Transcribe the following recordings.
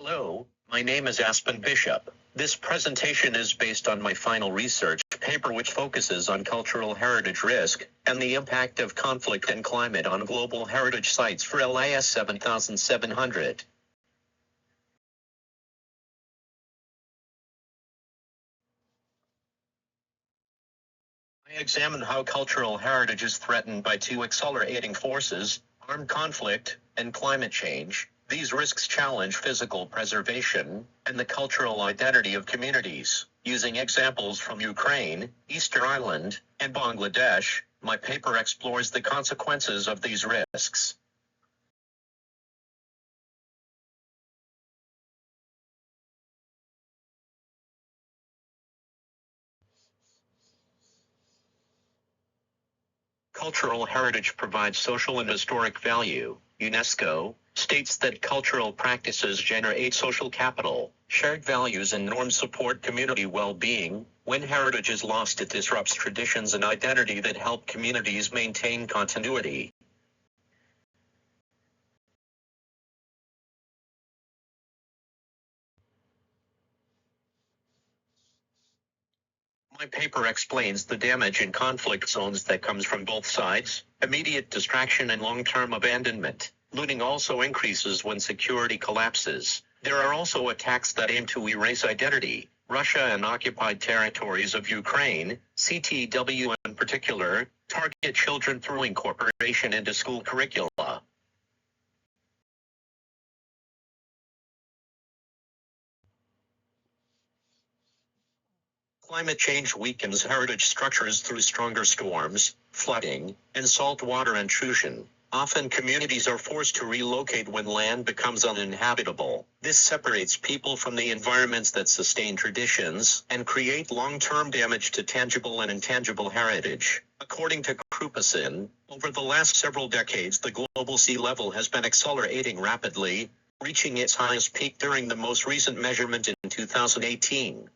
Hello, my name is Aspen Bishop. This presentation is based on my final research paper which focuses on cultural heritage risk and the impact of conflict and climate on global heritage sites for LIS 7700. I examine how cultural heritage is threatened by two accelerating forces, armed conflict and climate change. These risks challenge physical preservation and the cultural identity of communities. Using examples from Ukraine, Easter Island, and Bangladesh, my paper explores the consequences of these risks. Cultural heritage provides social and historic value. UNESCO states that cultural practices generate social capital. Shared values and norms support community well-being. When heritage is lost, it disrupts traditions and identity that help communities maintain continuity. My paper explains the damage in conflict zones that comes from both sides, immediate distraction and long-term abandonment. Looting also increases when security collapses. There are also attacks that aim to erase identity. Russia and occupied territories of Ukraine, CTW in particular, target children through incorporation into school curricula. Climate change weakens heritage structures through stronger storms, flooding, and saltwater intrusion. Often communities are forced to relocate when land becomes uninhabitable. This separates people from the environments that sustain traditions and create long-term damage to tangible and intangible heritage. According to Krupasin, over the last several decades the global sea level has been accelerating rapidly, reaching its highest peak during the most recent measurement in 2018.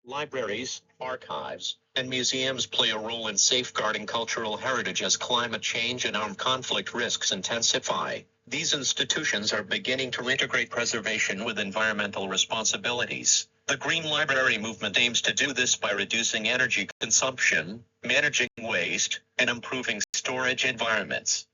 Libraries, archives, and museums play a role in safeguarding cultural heritage as climate change and armed conflict risks intensify. These institutions are beginning to integrate preservation with environmental responsibilities. The Green Library movement aims to do this by reducing energy consumption, managing waste, and improving storage environments.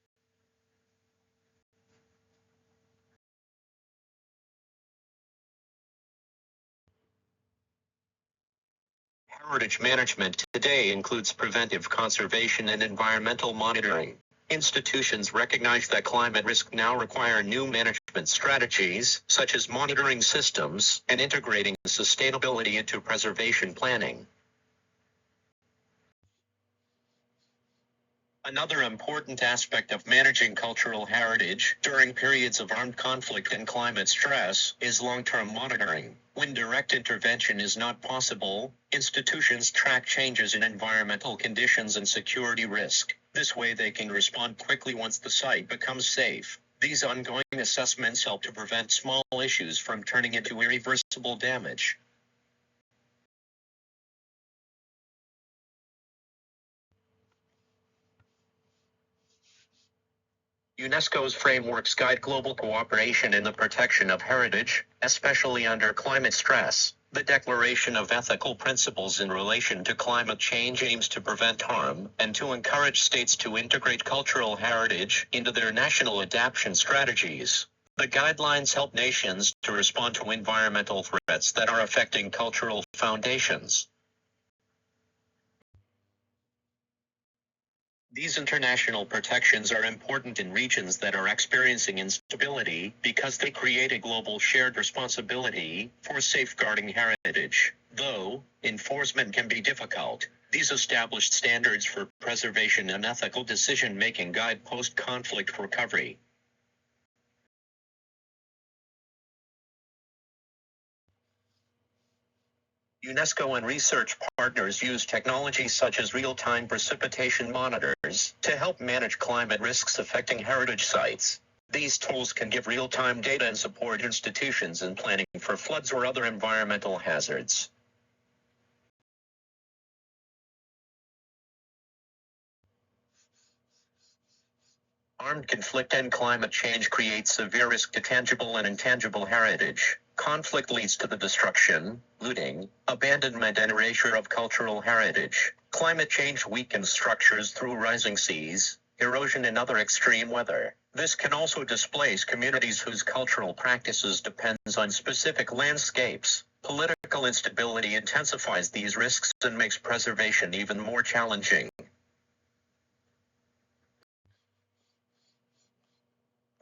Heritage management today includes preventive conservation and environmental monitoring. Institutions recognize that climate risk now require new management strategies, such as monitoring systems and integrating sustainability into preservation planning. Another important aspect of managing cultural heritage during periods of armed conflict and climate stress is long-term monitoring. When direct intervention is not possible, institutions track changes in environmental conditions and security risk. This way they can respond quickly once the site becomes safe. These ongoing assessments help to prevent small issues from turning into irreversible damage. UNESCO's frameworks guide global cooperation in the protection of heritage, especially under climate stress. The Declaration of Ethical Principles in relation to climate change aims to prevent harm and to encourage states to integrate cultural heritage into their national adaptation strategies. The guidelines help nations to respond to environmental threats that are affecting cultural foundations. These international protections are important in regions that are experiencing instability because they create a global shared responsibility for safeguarding heritage. Though enforcement can be difficult, these established standards for preservation and ethical decision-making guide post-conflict recovery. UNESCO and research partners use technologies such as real-time precipitation monitors to help manage climate risks affecting heritage sites. These tools can give real-time data and support institutions in planning for floods or other environmental hazards. Armed conflict and climate change create severe risk to tangible and intangible heritage. Conflict leads to the destruction, looting, abandonment and erasure of cultural heritage. Climate change weakens structures through rising seas, erosion and other extreme weather. This can also displace communities whose cultural practices depends on specific landscapes. Political instability intensifies these risks and makes preservation even more challenging.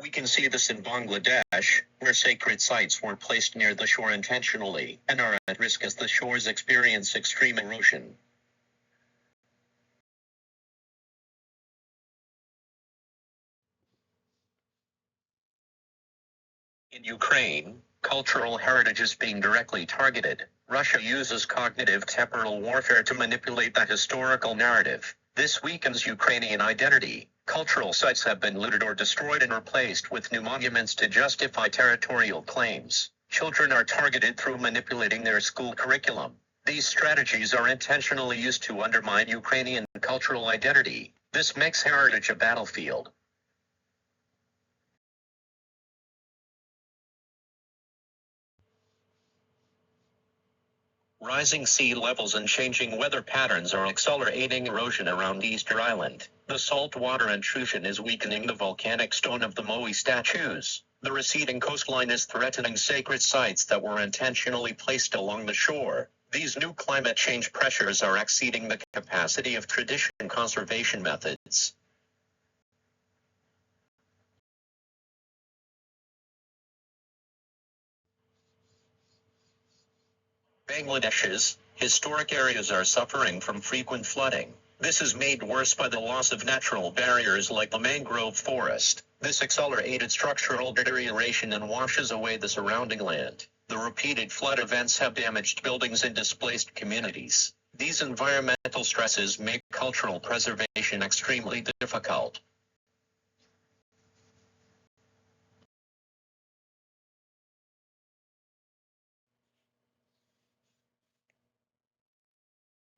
We can see this in Bangladesh, where sacred sites were placed near the shore intentionally and are at risk as the shores experience extreme erosion. In Ukraine, cultural heritage is being directly targeted. Russia uses cognitive temporal warfare to manipulate the historical narrative. This weakens Ukrainian identity. Cultural sites have been looted or destroyed and replaced with new monuments to justify territorial claims. Children are targeted through manipulating their school curriculum. These strategies are intentionally used to undermine Ukrainian cultural identity. This makes heritage a battlefield. Rising sea levels and changing weather patterns are accelerating erosion around Easter Island. The saltwater intrusion is weakening the volcanic stone of the Moai statues. The receding coastline is threatening sacred sites that were intentionally placed along the shore. These new climate change pressures are exceeding the capacity of traditional conservation methods. Bangladesh's historic areas are suffering from frequent flooding. This is made worse by the loss of natural barriers like the mangrove forest. This accelerated structural deterioration and washes away the surrounding land. The repeated flood events have damaged buildings and displaced communities. These environmental stresses make cultural preservation extremely difficult.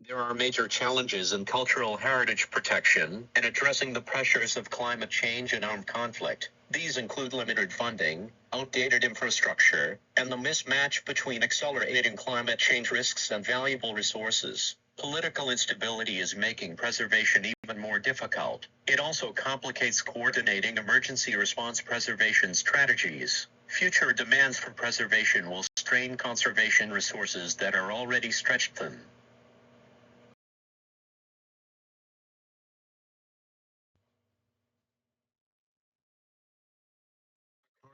There are major challenges in cultural heritage protection and addressing the pressures of climate change and armed conflict. These include limited funding, outdated infrastructure, and the mismatch between accelerating climate change risks and valuable resources. Political instability is making preservation even more difficult. It also complicates coordinating emergency response preservation strategies. Future demands for preservation will strain conservation resources that are already stretched thin.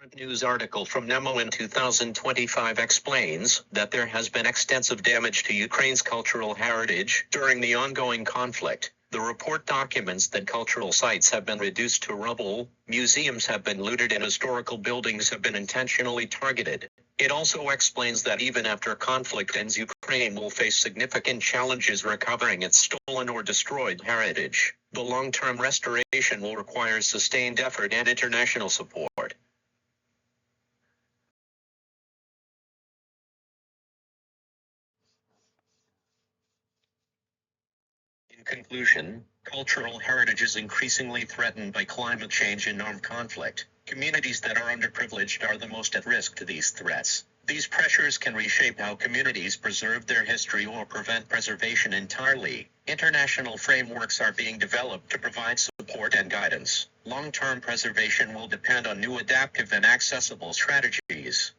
Current news article from Nemo in 2025 explains that there has been extensive damage to Ukraine's cultural heritage during the ongoing conflict. The report documents that cultural sites have been reduced to rubble, museums have been looted, and historical buildings have been intentionally targeted. It also explains that even after conflict ends, Ukraine will face significant challenges recovering its stolen or destroyed heritage. The long-term restoration will require sustained effort and international support. In conclusion, cultural heritage is increasingly threatened by climate change and armed conflict. Communities that are underprivileged are the most at risk to these threats. These pressures can reshape how communities preserve their history or prevent preservation entirely. International frameworks are being developed to provide support and guidance. Long-term preservation will depend on new adaptive and accessible strategies.